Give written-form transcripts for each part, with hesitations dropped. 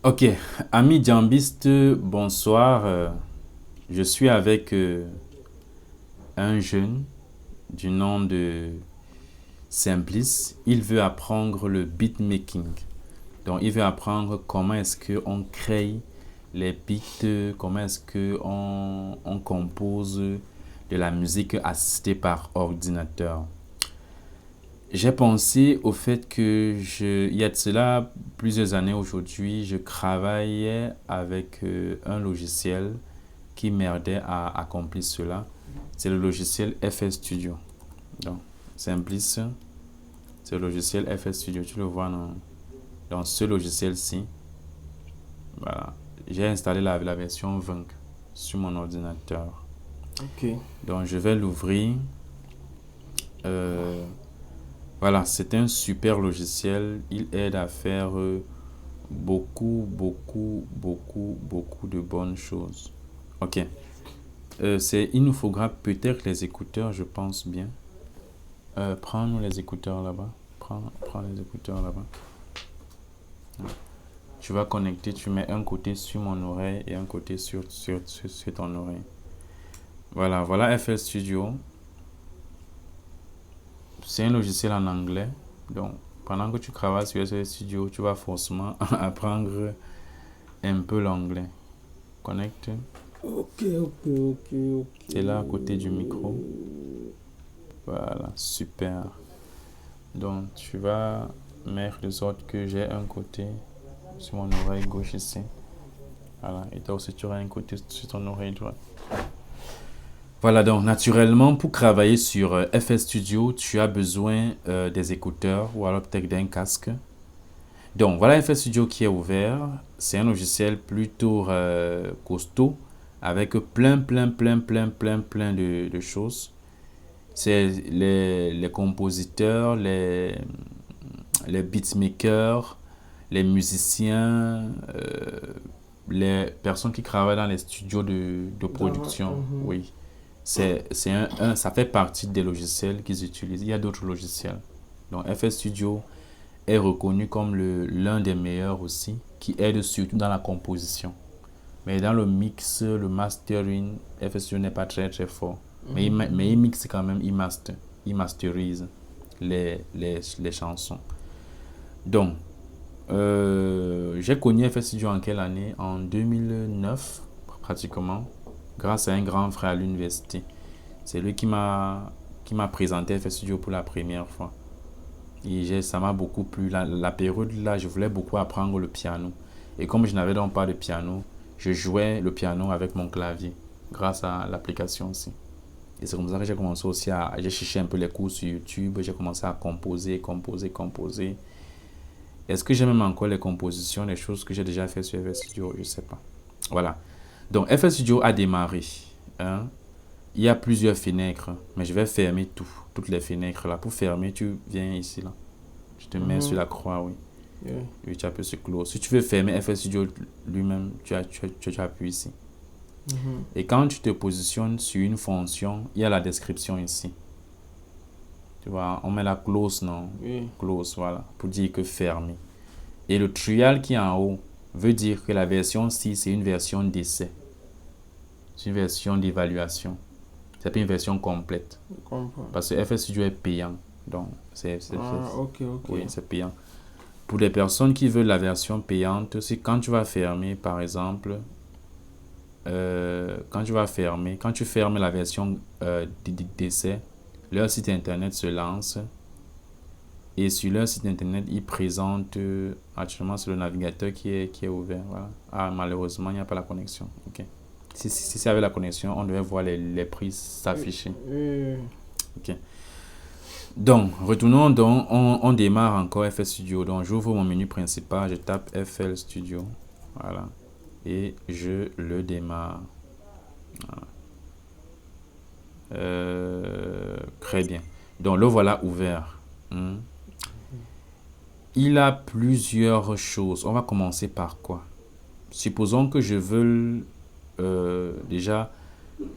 Ok, ami jambiste, bonsoir. Je suis avec un jeune du nom de Simplice. Il veut apprendre le beatmaking. Donc, il veut apprendre comment est-ce qu'on crée les beats, comment est-ce qu'on compose de la musique assistée par ordinateur. J'ai pensé au fait il y a de cela plusieurs années aujourd'hui, je travaillais avec un logiciel qui m'aidait à accomplir cela. C'est le logiciel FL Studio. Donc, Simplice, c'est le logiciel FL Studio. Tu le vois dans ce logiciel-ci. Voilà. J'ai installé la version 20 sur mon ordinateur. Ok. Donc, je vais l'ouvrir. Euh, voilà, c'est un super logiciel. Il aide à faire beaucoup de bonnes choses. Ok. Il nous faudra peut-être les écouteurs, je pense bien. Prends-nous les écouteurs là-bas. Prends les écouteurs là-bas. Tu vas connecter, tu mets un côté sur mon oreille et un côté sur ton oreille. Voilà FL Studio. C'est un logiciel en anglais. Donc, pendant que tu travailles sur FL Studio, tu vas forcément apprendre un peu l'anglais. Connecte. Ok. C'est là à côté du micro. Voilà, super. Donc, tu vas mettre de sorte que j'ai un côté sur mon oreille gauche ici. Voilà, et toi aussi, tu auras un côté sur ton oreille droite. Voilà, donc naturellement, pour travailler sur FL Studio, tu as besoin des écouteurs ou alors peut-être d'un casque. Donc, voilà FL Studio qui est ouvert. C'est un logiciel plutôt costaud avec plein de choses. C'est les compositeurs, les beatmakers, les musiciens, les personnes qui travaillent dans les studios de production. Oui, ça fait partie des logiciels qu'ils utilisent. Il y a d'autres logiciels. Donc FL Studio est reconnu comme l'un des meilleurs aussi, qui aide surtout dans la composition. Mais dans le mix, le mastering, FL Studio n'est pas très fort. Mais il mixe quand même, il masterise les chansons. Donc, j'ai connu FL Studio en quelle année? En 2009, pratiquement, grâce à un grand frère à l'université. C'est lui qui m'a présenté FL Studio pour la première fois. Et ça m'a beaucoup plu. La période là, je voulais beaucoup apprendre le piano. Et comme je n'avais donc pas de piano, je jouais le piano avec mon clavier, grâce à l'application aussi. Et c'est comme ça que j'ai commencé aussi j'ai cherché un peu les cours sur YouTube, j'ai commencé à composer. Est-ce que j'ai même encore les compositions, les choses que j'ai déjà fait sur FL Studio? Je ne sais pas. Voilà. Donc FL Studio a démarré. Hein. Il y a plusieurs fenêtres, mais je vais fermer toutes les fenêtres là. Pour fermer, tu viens ici là. Je te mets sur la croix, oui. Yeah. Et tu appuies sur close. Si tu veux fermer FL Studio lui-même, tu appuies ici. Et quand tu te positionnes sur une fonction, il y a la description ici. Tu vois, on met la close, non? Oui. Close, voilà, pour dire que fermé. Et le trial qui est en haut veut dire que la version 6, c'est une version d'essai. C'est une version d'évaluation. C'est pas une version complète. Je comprends. Parce que FL Studio est payant. Donc, Ok. oui, c'est payant. Pour les personnes qui veulent la version payante, c'est quand tu vas fermer, par exemple, quand tu fermes la version d'essai, leur site internet se lance et sur leur site internet, ils présentent actuellement c'est le navigateur qui est ouvert. Voilà. Ah, malheureusement, il n'y a pas la connexion. Ok. Si c'est avec la connexion, on devait voir les prix s'afficher. Ok. Donc, retournons donc, on démarre encore FL Studio. Donc, j'ouvre mon menu principal, je tape FL Studio. Voilà. Et je le démarre. Voilà. Très bien. Donc, le voilà ouvert. Il a plusieurs choses. On va commencer par quoi? Supposons que déjà,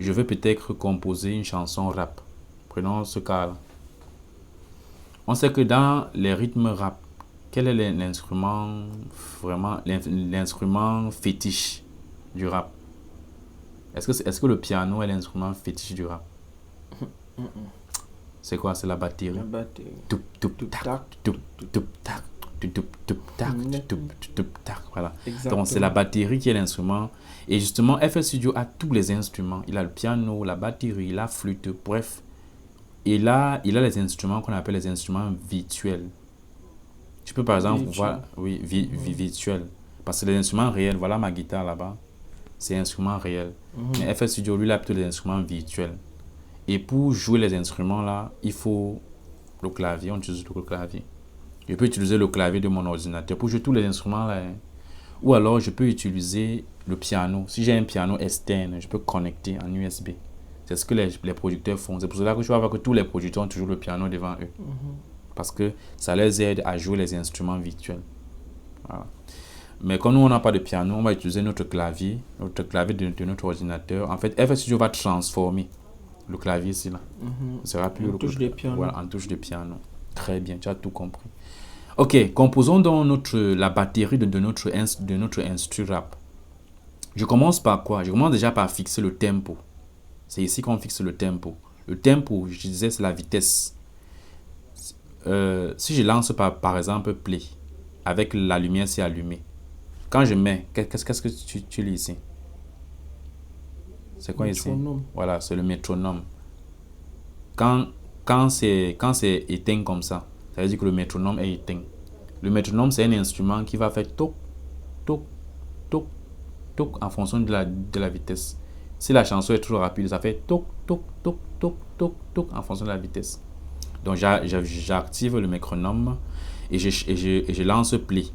je veux peut-être composer une chanson rap. Prenons ce cas-là. On sait que dans les rythmes rap, quel est l'instrument vraiment, l'instrument fétiche du rap? Est-ce que le piano est l'instrument fétiche du rap? C'est quoi? C'est la batterie. La batterie. Toup, toup, tac, toup, toup, tac, toup, toup, tac, toup, toup, tac. Voilà. Exactement. Donc, c'est la batterie qui est l'instrument. Et justement, FL Studio a tous les instruments. Il a le piano, la batterie, la flûte, bref. Et là, il a les instruments qu'on appelle les instruments virtuels. Tu peux par exemple voir, oui, virtuel. Parce que les instruments réels, voilà ma guitare là-bas, c'est un instrument réel. Mais FL Studio, lui, il a plutôt des instruments virtuels. Et pour jouer les instruments là, il faut le clavier, on utilise le clavier. Je peux utiliser le clavier de mon ordinateur pour jouer tous les instruments là. Ou alors, je peux utiliser le piano. Si j'ai un piano externe, je peux connecter en USB. C'est ce que les producteurs font. C'est pour cela que je vois que tous les producteurs ont toujours le piano devant eux. Parce que ça les aide à jouer les instruments virtuels. Voilà. Mais quand nous, on n'a pas de piano, on va utiliser notre clavier de notre ordinateur. En fait, FL Studio va transformer le clavier ici là. Ce sera plus en touche de piano. Voilà, en touche de piano. Très bien, tu as tout compris. Ok, composons donc la batterie de notre instru rap. Je commence par quoi? Je commence déjà par fixer le tempo. C'est ici qu'on fixe le tempo. Le tempo, je disais, c'est la vitesse. Si je lance par exemple play, avec la lumière c'est allumée. Quand je mets, qu'est-ce que tu lis ici? C'est quoi ici? Voilà, c'est le métronome. Quand c'est éteint comme ça veut dire que le métronome est éteint. Le métronome, c'est un instrument qui va faire toc, toc, toc, toc en fonction de la vitesse. Si la chanson est trop rapide, ça fait toc, toc, toc, toc, toc, toc en fonction de la vitesse. Donc, j'active le métronome et je lance play.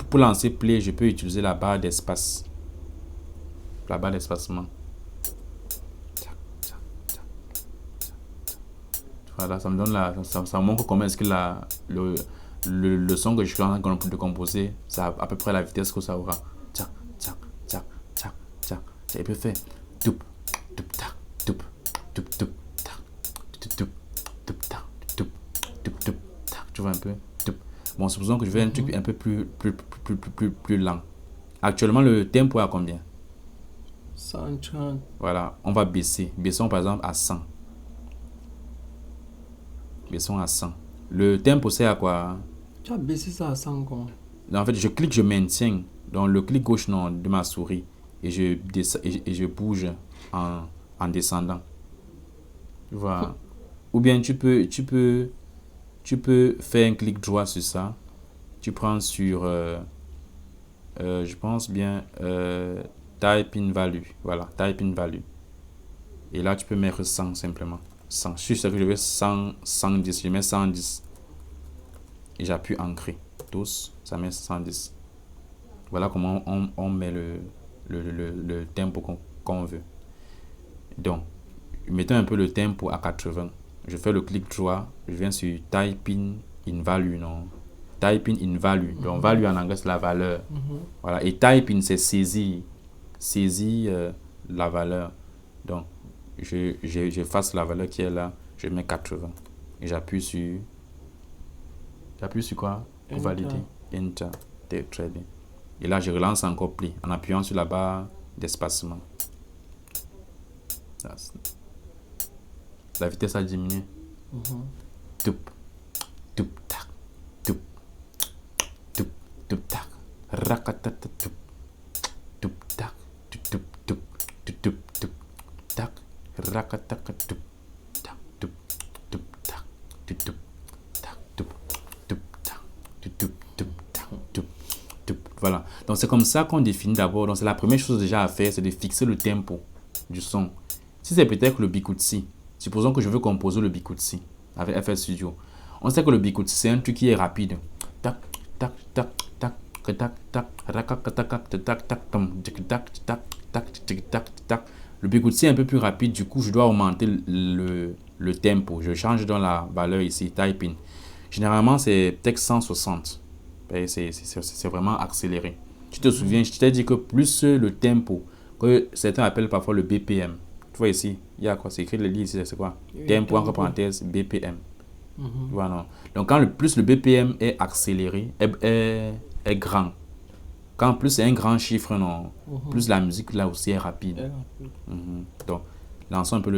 Pour lancer play, je peux utiliser la barre d'espace. La barre d'espacement. Voilà, ça me donne ça montre comment est-ce que le son que je suis en train de composer, c'est à peu près la vitesse que ça aura. Tchac, tchac, tchac, tchac, tchac. Et puis fait toup, toup, tac, toup, toup, toup, tac, toup, toup, toup, tac, toup, toup, toup, tac. Tu vois un peu? Toup. Bon, supposons que je veux un truc un peu plus lent. Actuellement, le tempo est à combien? 130. Voilà, on va baisser. Baissons par exemple à 100. Baissons à 100. Le tempo, c'est à quoi? Tu as baissé ça à 100 comment? En fait, je clique, je maintiens. Donc, le clic gauche de ma souris. Et je bouge en descendant. Voilà. Ou bien, tu peux faire un clic droit sur ça. Tu prends sur, je pense bien, type in value. Voilà, type in value. Et là, tu peux mettre 100 simplement. 100. Je sais que je vais 100, 110. Je mets 110. Et j'appuie ancrer. Tous, ça met 110. Voilà comment on met le tempo qu'on veut. Donc, mettons un peu le tempo à 80. Je fais le clic droit. Je viens sur type in value, non? Type in value. Donc, value en anglais, c'est la valeur. Voilà. Et type in, c'est saisir. Saisir la valeur. Donc, j'efface la valeur qui est là. Je mets 80. Et j'appuie sur quoi? Pour valider. Enter. Très bien. Et là, je relance encore play en appuyant sur la barre d'espacement. La vitesse a diminué. Toup, toup, tac, toup, toup, toup, tac, rakatata, toup, toup, tac, toup, toup, toup, toup, tac, rakataka, toup, tac, toup, toup, tac, toup, tac, toup, toup, tac, toup, toup, tac, toup. Voilà. Donc, c'est comme ça qu'on définit d'abord. Donc, c'est la première chose déjà à faire, c'est de fixer le tempo du son. Si c'est peut-être le Bikutsi, supposons que je veux composer le Bikutsi avec FL Studio. On sait que le Bikutsi, c'est un truc qui est rapide. Tac, tac, tac, tac, tac, tac, tac, tac, tac, tac. Le Bikutsi est un peu plus rapide, du coup, je dois augmenter le tempo. Je change dans la valeur ici, type in. Généralement, c'est peut-être 160. C'est vraiment accéléré. Tu te souviens, je t'ai dit que plus le tempo, que certains appellent parfois le BPM. Tu vois ici, il y a quoi? C'est écrit le livre ici, c'est quoi? Tempo, entre parenthèses, BPM. Tu vois, non? Donc, quand plus le BPM est accéléré, est grand. Quand plus c'est un grand chiffre, non, plus la musique là aussi est rapide. Donc, lançons un peu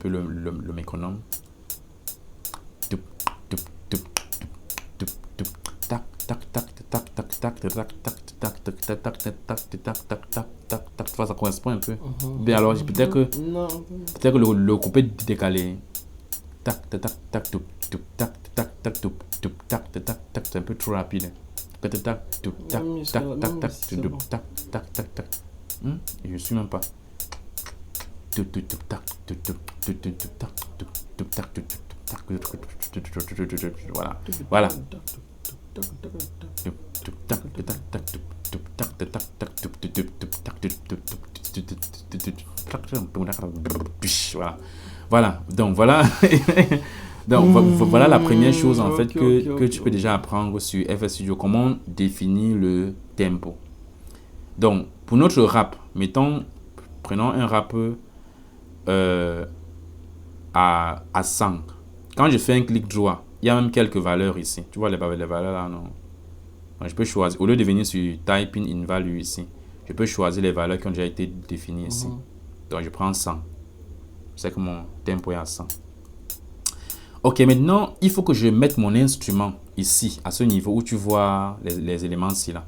le métronome. Tac, tac, tac, tac, tac, tac, tac, tac, tac, tac, tac, tac, tac, tac, tac, tac, tac, tac, ça correspond un peu. Bien alors, peut-être que le coupé décalé. Tac, tac, tac, tac, tac, tac, tac, tac, tac, tac, tac, c'est un peu trop rapide. Tac, tac, tac, tac, tac, tac, tac, tac, tac. Je suis même pas. Voilà. Voilà. Voilà. Donc voilà. Donc voilà la première chose en fait que tu peux déjà apprendre sur FL Studio. Comment définir le tempo. Donc pour notre rap, prenons un rap à 100. Quand je fais un clic droit, il y a même quelques valeurs ici. Tu vois les valeurs là, non? Donc, je peux choisir, au lieu de venir sur Typing in Value ici, je peux choisir les valeurs qui ont déjà été définies ici. Donc je prends 100. C'est que mon tempo est à 100. Ok, maintenant, il faut que je mette mon instrument ici, à ce niveau où tu vois les éléments ici là.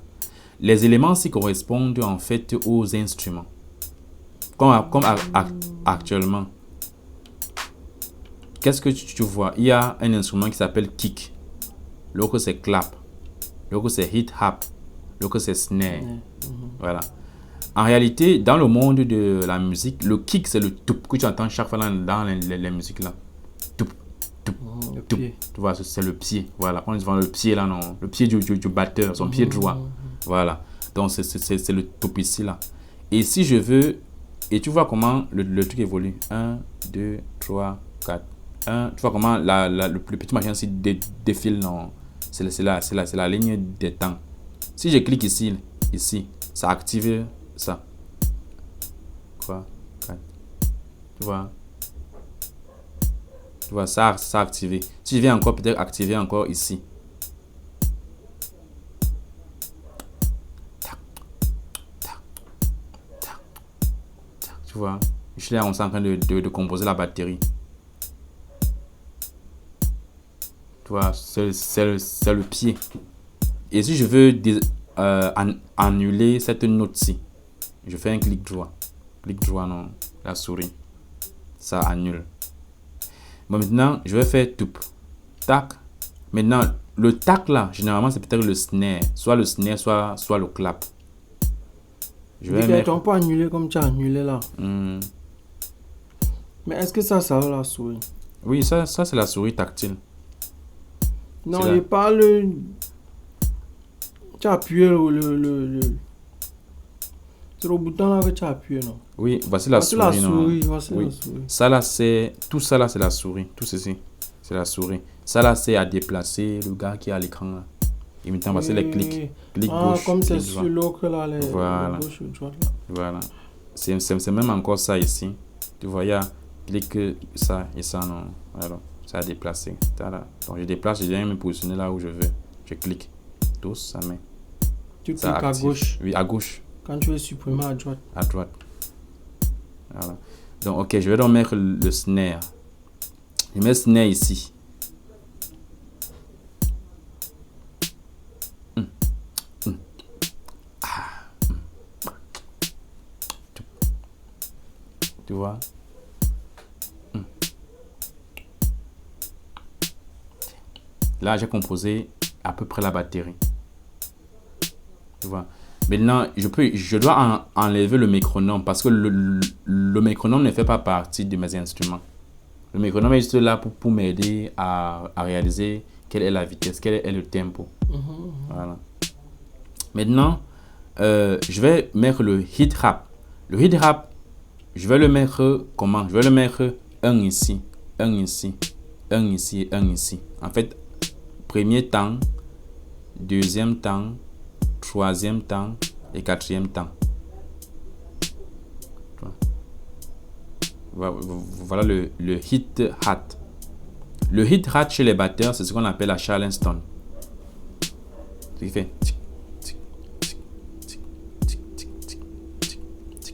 Les éléments ici correspondent en fait aux instruments. Comme actuellement. Qu'est-ce que tu vois? Il y a un instrument qui s'appelle kick. L'autre c'est clap. L'autre c'est hit hop. L'autre c'est snare. Voilà. En réalité, dans le monde de la musique, le kick c'est le toup que tu entends chaque fois dans les musiques là. Toup, toup, toup. Tu vois, c'est le pied. Voilà. On dit le pied là, non. Le pied du batteur, son pied droit. Voilà. Donc c'est le toup ici là. Et si je veux, et tu vois comment le truc évolue. 1, 2, 3, 4. Tu vois comment le petit machin ici défile, non. C'est la ligne des temps. Si je clique ici, ça active ça. Quoi? 4. Tu vois, ça a activé. Si je viens encore peut-être activer encore ici. Tac, tac, tac, tac. Tu vois, je suis là, on est en train de composer la batterie. Tu vois, c'est le pied. Et si je veux annuler cette note-ci, je fais un clic droit. Clic droit, non, la souris. Ça annule. Bon, maintenant, je vais faire toup. Tac. Maintenant, le tac là, généralement, c'est peut-être le snare. Soit le snare, soit le clap. Je vais mettre... on peut annuler comme tu as annulé là. Mais est-ce que ça va la souris? Oui, ça c'est la souris tactile. Non, il parle. Tu as appuyé c'est le bouton là que tu as appuyé, non? Oui, voici la souris. La souris, non? voici Oui. la souris. Ça là, tout ça là, c'est la souris. Tout ceci, c'est la souris. Ça là, c'est à déplacer le gars qui est à l'écran là. Et maintenant, voici les clics. Clic gauche. Comme c'est sur l'autre là, les gauche ou droite là. Voilà. C'est même encore ça ici. Tu vois, il y a clic ça et ça, non. Alors, ça a déplacé. Donc, je déplace, je viens me positionner là où je veux. Je clique. Tous, ça met. Tu cliques à gauche. Oui, à gauche. Quand tu veux supprimer à droite. À droite. Voilà. Donc, ok, je vais donc mettre le snare. Je mets snare ici. Tu vois? Là, j'ai composé à peu près la batterie. Tu vois? Maintenant, je dois enlever le métronome parce que le métronome ne fait pas partie de mes instruments. Le métronome est juste là pour m'aider à réaliser quelle est la vitesse, quel est le tempo. Voilà. Maintenant, je vais mettre le hit rap. Le hit rap, je vais le mettre comment? Je vais le mettre un ici, un ici, un ici, un ici. En fait, premier temps, deuxième temps, troisième temps et quatrième temps. Voilà le hit hat. Le hit rate chez les batteurs, c'est ce qu'on appelle la Charleston. Ce qui fait.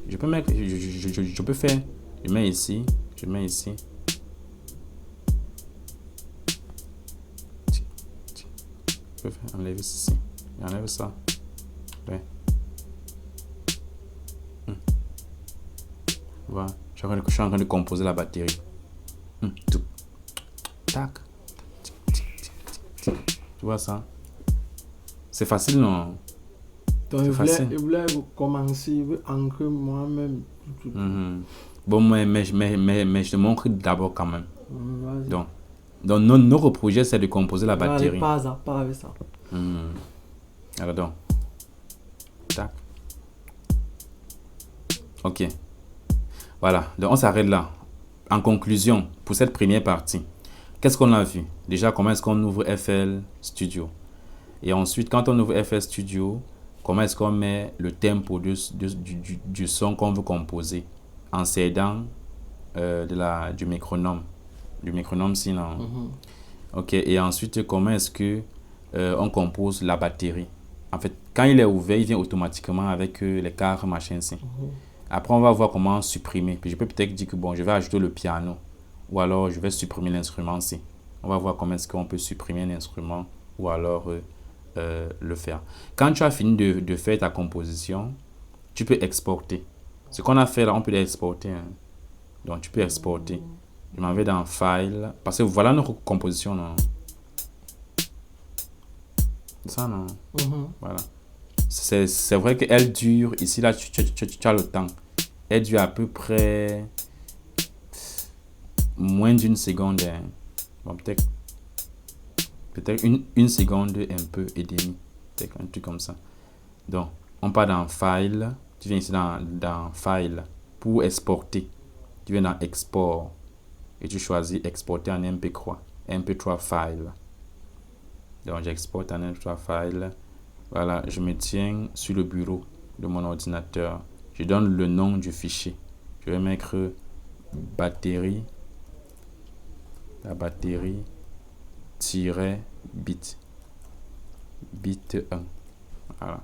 Je peux mettre, je peux faire. Je mets ici, je mets ici. Je peux faire enlever ceci. J'enlève ça. Ouais. Voilà. Je suis en train de composer la batterie. Tout. Tac. Tu vois ça? C'est facile, non? Donc, il voulait commencer, il veut ancrer moi-même. Bon, mais je te montre d'abord quand même. Donc notre projet, c'est de composer la batterie. Allez, pas avec ça. Alors donc. Tac. Ok. Voilà. Donc, on s'arrête là. En conclusion, pour cette première partie, qu'est-ce qu'on a vu? Déjà, comment est-ce qu'on ouvre FL Studio? Et ensuite, quand on ouvre FL Studio, comment est-ce qu'on met le tempo du son qu'on veut composer en s'aidant du métronome. Du métronome, sinon. Ok. Et ensuite, comment est-ce que on compose la batterie? En fait, quand il est ouvert, il vient automatiquement avec les cartes, machin, si. Après, on va voir comment supprimer. Puis je peux peut-être dire que bon, je vais ajouter le piano. Ou alors, je vais supprimer l'instrument, si. On va voir comment est-ce qu'on peut supprimer un instrument. Ou alors le faire. Quand tu as fini de faire ta composition, tu peux exporter. Ce qu'on a fait là, on peut l'exporter. Hein. Donc, tu peux exporter. Je m'en vais dans File. Parce que voilà notre composition. Non? Ça, non? Voilà. C'est vrai qu'elle dure. Ici, là, tu as le temps. Elle dure à peu près moins d'une seconde. Hein. Bon, peut-être une seconde un peu et demie. Peut-être un truc comme ça. Donc, on part dans File. Tu viens ici dans File pour exporter. Tu viens dans Export. Et tu choisis Exporter en MP3. MP3 File. Donc, j'exporte en MP3 File. Voilà, je me tiens sur le bureau de mon ordinateur. Je donne le nom du fichier. Je vais mettre batterie. La batterie bit. Bit 1. Voilà.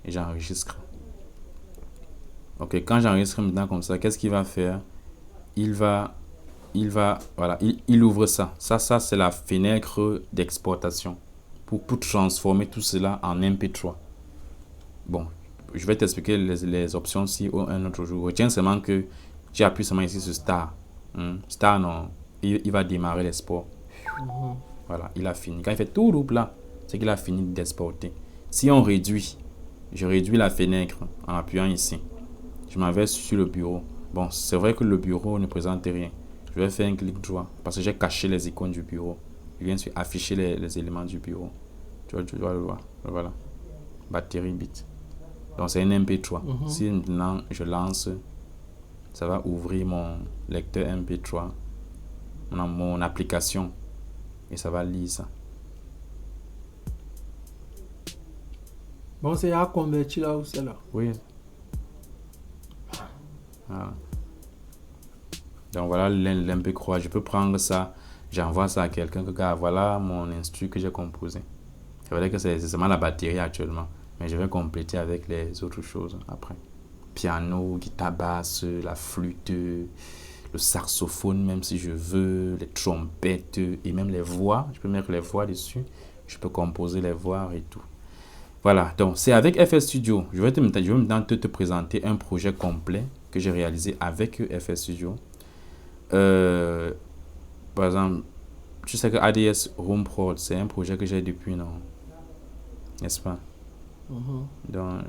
Et j'enregistre. Ok, quand j'enregistre maintenant comme ça, qu'est-ce qu'il va faire? Voilà, il ouvre ça. Ça c'est la fenêtre d'exportation pour transformer tout cela en MP3. Bon, je vais t'expliquer les options si un autre jour. Retiens seulement que tu appuies seulement ici sur Start. Start, non, il va démarrer l'export. Voilà, il a fini. Quand il fait tout loup là, c'est qu'il a fini d'exporter. Si on réduit, je réduis la fenêtre en appuyant ici. Je m'en vais sur le bureau. Bon, c'est vrai que le bureau ne présente rien. Je vais faire un clic droit parce que j'ai caché les icônes du bureau. Je viens sur afficher les éléments du bureau. Tu dois le voir. Voilà. Batterie bit. Donc c'est un MP3. Si maintenant je lance, ça va ouvrir mon lecteur MP3, mon application, et ça va lire ça. Bon, c'est à convertir là ou c'est là? Oui. Voilà. Donc voilà l'MP3. Je peux prendre ça, j'envoie ça à quelqu'un que regarde, voilà mon instru que j'ai composé. C'est vrai que c'est seulement la batterie actuellement, mais je vais compléter avec les autres choses après. Piano, guitare basse, la flûte, le saxophone même si je veux, les trompettes et même les voix. Je peux mettre les voix dessus. Je peux composer les voix et tout. Voilà, donc c'est avec FL Studio. Je vais maintenant te présenter un projet complet que j'ai réalisé avec FL Studio. Par exemple, tu sais que ADS Room Pro, c'est un projet que j'ai depuis, non? N'est-ce pas? Donc,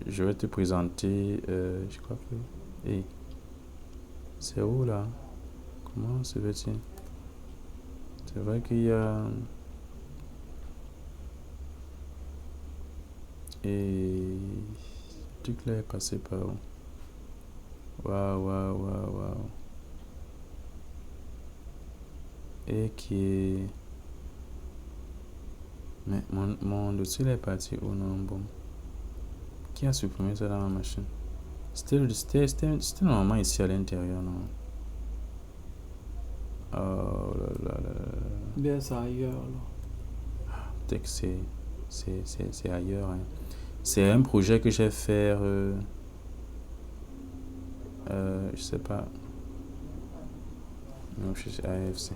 je vais te présenter, je crois que... Hey, c'est où là? Comment se fait-il? C'est vrai qu'il y a... Et... ce truc là est passé par où? Waouh. Et qui est... Mais mon dossier est parti où, non? Bon. Qui a supprimé ça dans ma machine? C'était normalement ici à l'intérieur, non? Oh là là là là. Bien, c'est ailleurs, là. Peut-être que c'est ailleurs. Hein. C'est un projet que j'ai fait, je sais pas. Non, je suis AFC.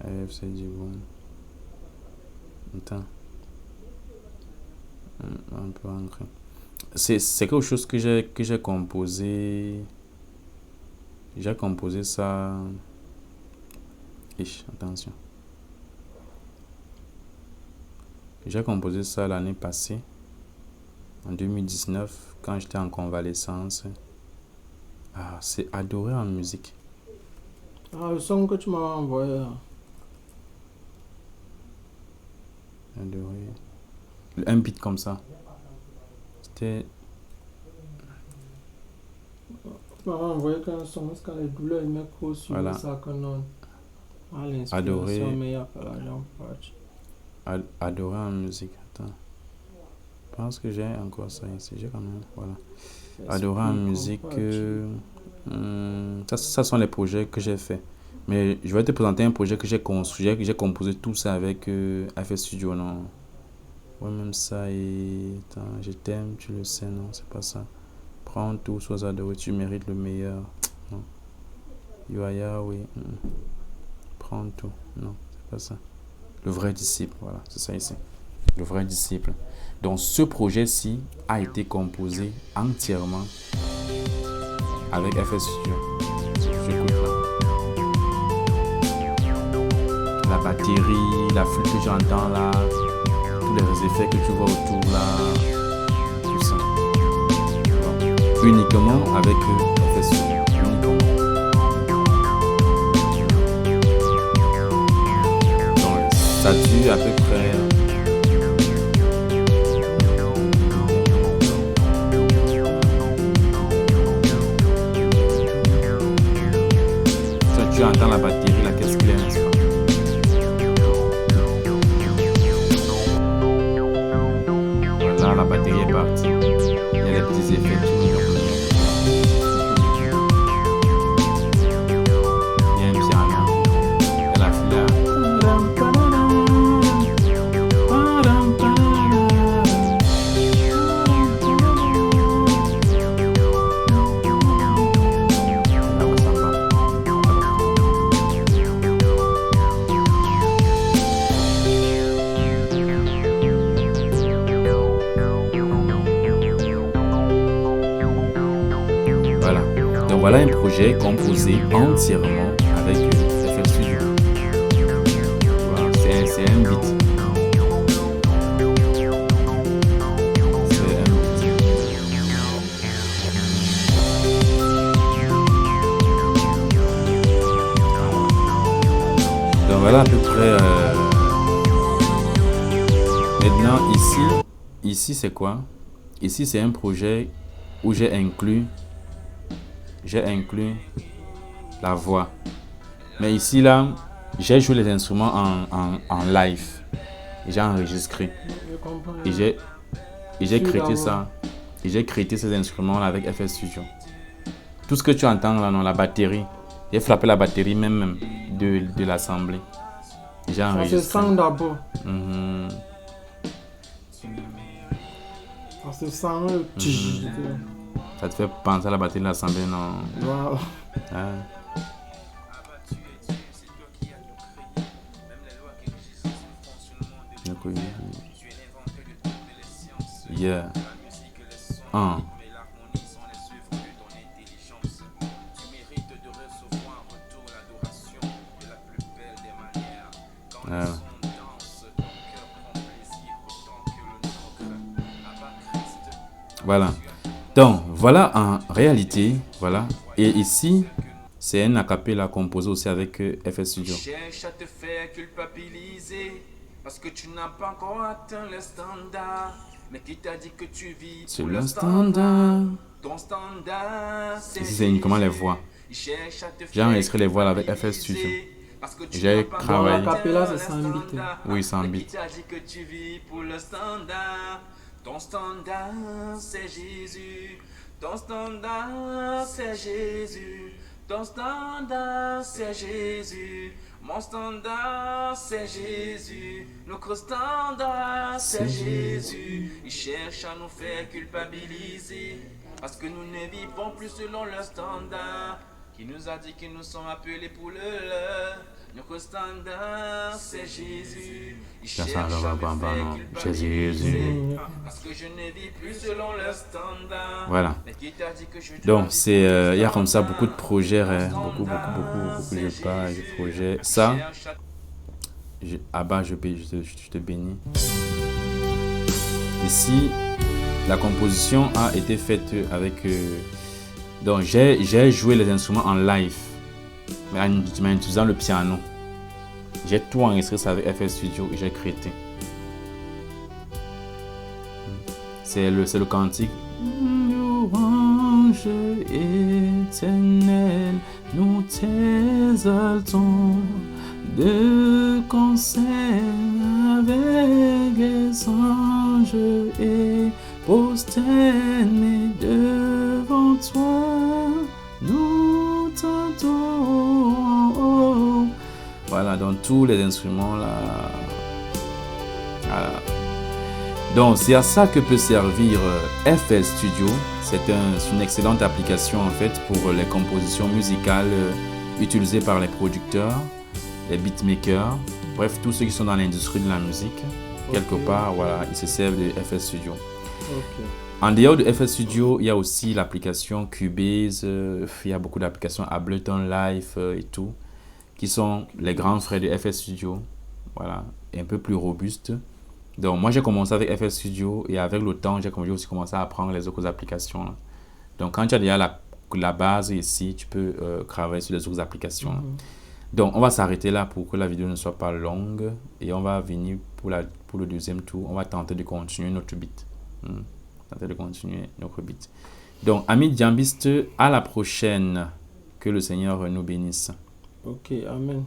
AFC Djiboune. Attends. Un peu ancré. C'est quelque chose que j'ai composé. J'ai composé ça. Attention. J'ai composé ça l'année passée, en 2019, quand j'étais en convalescence. Ah, c'est adoré en musique. Ah, le son que tu m'as envoyé. Adoré. Un beat comme ça. C'était. Tu m'as envoyé qu'un son, parce que les douleurs, ils mettent trop sur Voilà. ça que non. Ah, l'inspiration, Adoré. mais il n'y a pas l'argent pour partir. Adoré en musique. Attends. Je pense que j'ai encore ça ici. J'ai quand même. Voilà. Adoré en musique. Ça sont les projets que j'ai fait. Mais je vais te présenter un projet que j'ai construit. J'ai composé tout ça avec FS Studio. Non. Ouais, même ça. Et. Attends, je t'aime, tu le sais. Non, c'est pas ça. Prends tout, sois adoré, tu mérites le meilleur. Non. Yoaya, oui. Prends tout. Non, c'est pas ça. Le vrai disciple, voilà, c'est ça ici. Le vrai disciple. Donc ce projet-ci a été composé entièrement avec FS Studio. J'écoute là. La batterie, la flûte que j'entends là, tous les effets que tu vois autour là, tout ça. Donc, uniquement avec FS Studio. Uniquement. Donc ça dure à peu près. Tu entends la batterie, là, qu'est-ce qu'il est, n'est-ce pas? Voilà, la batterie est partie. Il y a les petits effets, tout. Il y a un piano. Il y a la fleur. Voilà un projet composé entièrement avec FL Studio. Voilà, c'est un beat. C'est un beat. Donc voilà à peu près. Maintenant ici c'est quoi? Ici c'est un projet où j'ai inclus la voix. Mais ici, là, j'ai joué les instruments en live. J'ai enregistré. Et j'ai créé ça. Et j'ai créé ces instruments-là avec FL Studio. Tout ce que tu entends là, non, la batterie. J'ai frappé la batterie même de l'assemblée. J'ai enregistré. Ça se sent d'abord. Ça se sent Ça te fait penser à la batterie de l'assemblée, non? Wow. Ah. Yeah. Voilà. Donc, voilà en réalité, voilà. Et ici, c'est un acapella composé aussi avec FS Studio. Cherche à te faire culpabiliser parce que tu n'as pas encore atteint le standard. Mais qui t'a dit que tu vis sur le standard? Ton standard, ici, c'est uniquement les voix. J'ai enregistré les voix avec FS Studio. J'ai travaillé. Dans l'acapella, c'est sans beat. Oui, sans beat. Qui t'a dit que tu vis pour le standard? Ton standard, c'est Jésus. Ton standard, c'est Jésus. Ton standard, c'est Jésus. Mon standard, c'est Jésus. Notre standard, c'est Jésus. Ils cherchent à nous faire culpabiliser parce que nous ne vivons plus selon leur standard. Qui nous a dit que nous sommes appelés pour le leur. Notre standard, c'est Jésus. Ils cherchent à me faire culpabiliser parce que je ne vis plus selon leur standard. Voilà. Mais qui t'a dit que je Donc, il y a comme ça beaucoup de projets, beaucoup de pages, de projets. Ça, Abba, je te bénis. Ici, la composition a été faite avec... donc, j'ai joué les instruments en live, mais en utilisant le piano. J'ai tout enregistré ça avec FL Studio et j'ai créé. C'est le cantique. Louange éternelle, nous t'exaltons de concert avec les anges et prosternés devant toi, nous t'adorons. Voilà, donc tous les instruments là. Voilà. Donc c'est à ça que peut servir FL Studio. C'est une excellente application en fait pour les compositions musicales utilisées par les producteurs, les beatmakers, bref tous ceux qui sont dans l'industrie de la musique. Quelque part, voilà, ils se servent de FL Studio. En dehors de FL Studio, il y a aussi l'application Cubase, il y a beaucoup d'applications Ableton Live et tout, qui sont les grands frères de FL Studio, voilà, un peu plus robustes. Donc moi j'ai commencé avec FL Studio et avec le temps j'ai aussi commencé à apprendre les autres applications là. Donc quand tu as déjà la base ici, tu peux travailler sur les autres applications là. Donc on va s'arrêter là pour que la vidéo ne soit pas longue et on va venir pour le deuxième tour, on va tenter de continuer notre beat. Donc amis jambistes, à la prochaine, que le Seigneur nous bénisse. Ok, amen.